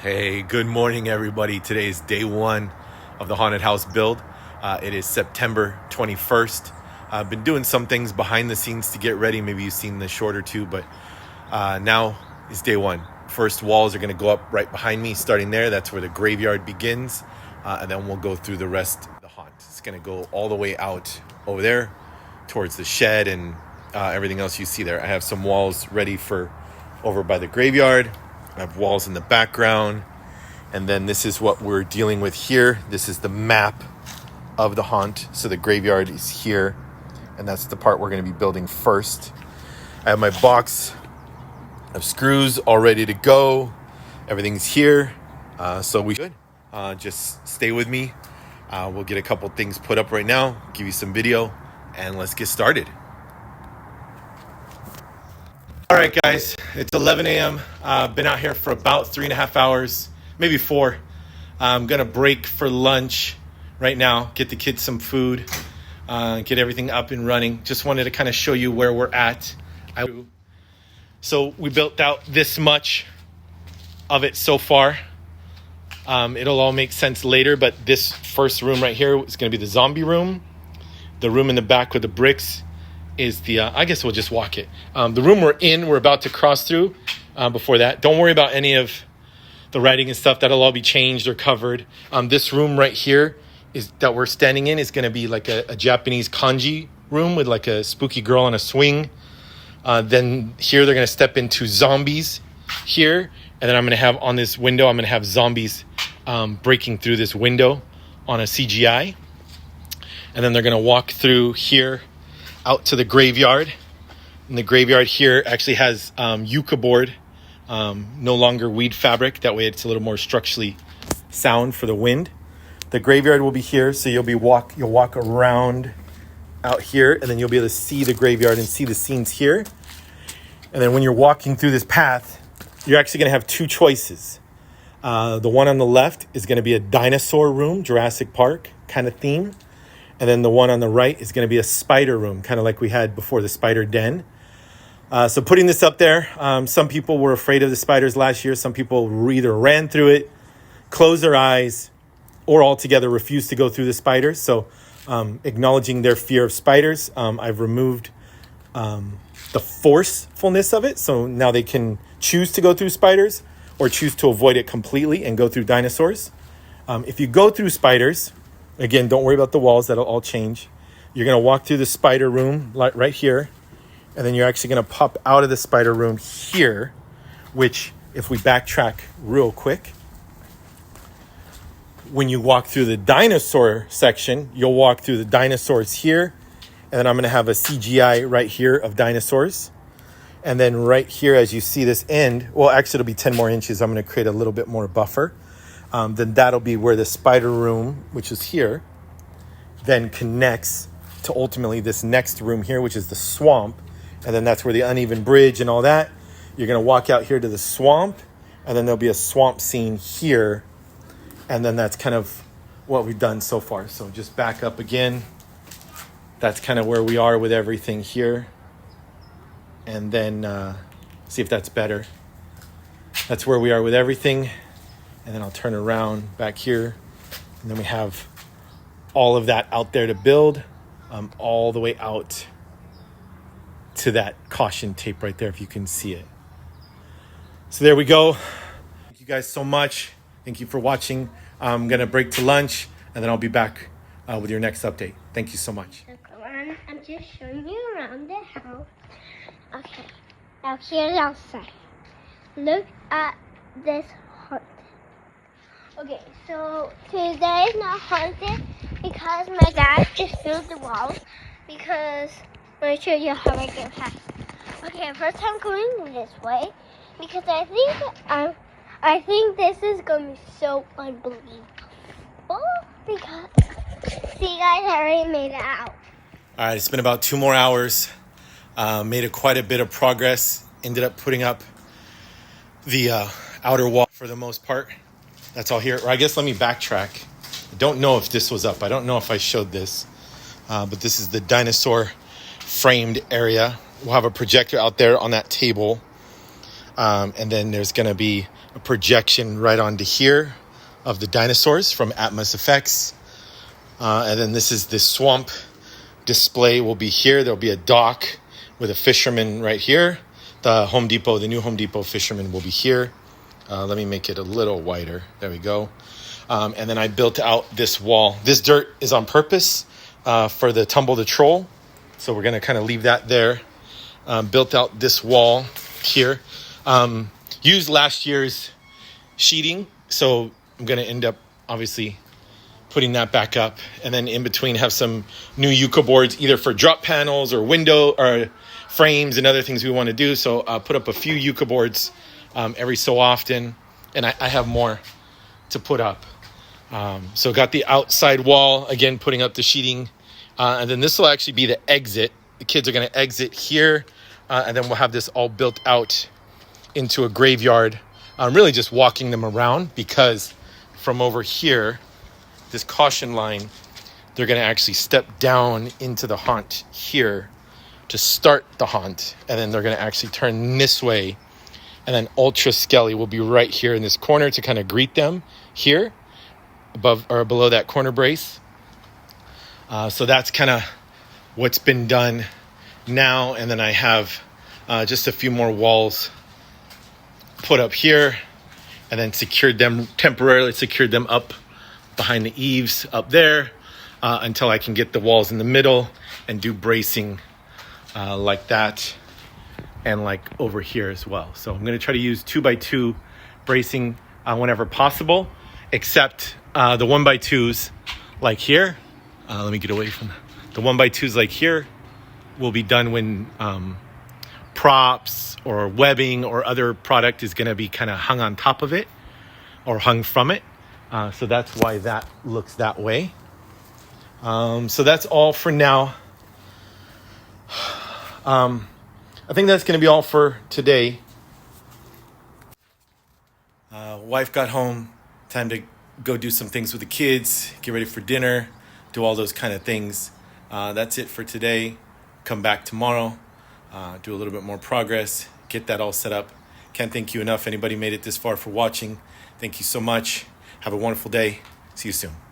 Hey, good morning, everybody. Today is day one of the haunted house build. It is September 21st. I've been doing some things behind the scenes to get ready. Maybe you've seen the short or two, but now is day one. First walls are going to go up right behind me, starting there. That's where the graveyard begins. And then we'll go through the rest of the haunt. It's going to go all the way out over there towards the shed and everything else you see there. I have some walls ready for over by the graveyard. I have walls in the background. And then this is what we're dealing with here. This is the map of the haunt. So the graveyard is here. And that's the part we're going to be building first. I have my box of screws all ready to go. Everything's here. So we should just stay with me. We'll get a couple things put up right now, give you some video, and let's get started. All right, guys, it's 11 a.m. Been out here for about 3.5 hours, maybe 4. I'm going to break for lunch right now, get the kids some food, get everything up and running. Just wanted to kind of show you where we're at. So we built out this much of it so far. It'll all make sense later, but this first room right here is going to be the zombie room. The room in the back with the bricks is the, I guess we'll just walk it. The room we're about to cross through before that. Don't worry about any of the writing and stuff. That'll all be changed or covered. This room right here is that we're standing in is going to be like a Japanese kanji room with like a spooky girl on a swing. Then here they're going to step into zombies here. And then I'm going to have on this window, I'm going to have zombies breaking through this window on a CGI. And then they're going to walk through here out to the graveyard. And the graveyard here actually has yucca board, no longer weed fabric. That way it's a little more structurally sound for the wind. The graveyard will be here, so you'll walk around out here, and then you'll be able to see the graveyard and see the scenes here. And then when you're walking through this path, you're actually going to have two choices. The one on the left is going to be a dinosaur room, Jurassic Park kind of theme. And then the one on the right is going to be a spider room, kind of like we had before, the spider den. So putting this up there, some people were afraid of the spiders last year. Some people either ran through it, closed their eyes, or altogether refused to go through the spiders. So acknowledging their fear of spiders, I've removed the forcefulness of it. So now they can choose to go through spiders or choose to avoid it completely and go through dinosaurs. If you go through spiders, again, don't worry about the walls. That'll all change. You're going to walk through the spider room right here. And then you're actually going to pop out of the spider room here, which if we backtrack real quick, when you walk through the dinosaur section, you'll walk through the dinosaurs here. And then I'm going to have a CGI right here of dinosaurs. And then right here, as you see this end, well, actually it'll be 10 more inches. I'm going to create a little bit more buffer. Then that'll be where the spider room, which is here, then connects to ultimately this next room here, which is the swamp. And then that's where the uneven bridge and all that. You're going to walk out here to the swamp, and then there'll be a swamp scene here. And then that's kind of what we've done so far. So just back up again. That's kind of where we are with everything here. And then see if that's better. That's where we are with everything. And then I'll turn around back here. And then we have all of that out there to build, all the way out to that caution tape right there, if you can see it. So there we go. Thank you guys so much. Thank you for watching. I'm going to break to lunch, and then I'll be back with your next update. Thank you so much. I'm just showing you around the house. Okay, now here's outside. Look at this haunted. Okay, so today is not haunted because my dad just filled the walls because I'm going to show you how I get past. Okay, first I'm going this way because I think this is going to be so unbelievable because see guys, I already made it out. All right, it's been about 2 more hours. Made quite a bit of progress. Ended up putting up the outer wall for the most part. That's all here. Or I guess let me backtrack. I don't know if this was up. I don't know if I showed this. But this is the dinosaur framed area. We'll have a projector out there on that table. And then there's going to be a projection right onto here of the dinosaurs from Atmos Effects. And then this is the swamp display will be here. There'll be a dock with a fisherman right here. The new Home Depot fisherman will be here. Let me make it a little wider. There we go. And then I built out this wall. This dirt is on purpose for the Tumble the Troll. So we're going to kind of leave that there. Built out this wall here. Used last year's sheeting. So I'm going to end up, obviously, putting that back up. And then in between have some new Yucca boards, either for drop panels or window or frames and other things we want to do. So I'll put up a few Yucca boards every so often. And I have more to put up. So got the outside wall, again, putting up the sheeting. And then this will actually be the exit. The kids are going to exit here. And then we'll have this all built out into a graveyard. I'm really just walking them around because from over here, this caution line, they're going to actually step down into the haunt here to start the haunt. And then they're going to actually turn this way. And then Ultra Skelly will be right here in this corner to kind of greet them here above or below that corner brace. So that's kind of what's been done now. And then I have just a few more walls put up here and then temporarily secured them up behind the eaves up there until I can get the walls in the middle and do bracing like that and like over here as well. So I'm going to try to use 2x2 bracing whenever possible, except the 1x2s like here. Let me get away from the 1x2s like here will be done when props or webbing or other product is going to be kind of hung on top of it or hung from it. So that's why that looks that way. So that's all for now. I think that's going to be all for today. Wife got home. Time to go do some things with the kids. Get ready for dinner. Do all those kind of things. That's it for today. Come back tomorrow. Do a little bit more progress. Get that all set up. Can't thank you enough. Anybody made it this far for watching. Thank you so much. Have a wonderful day. See you soon.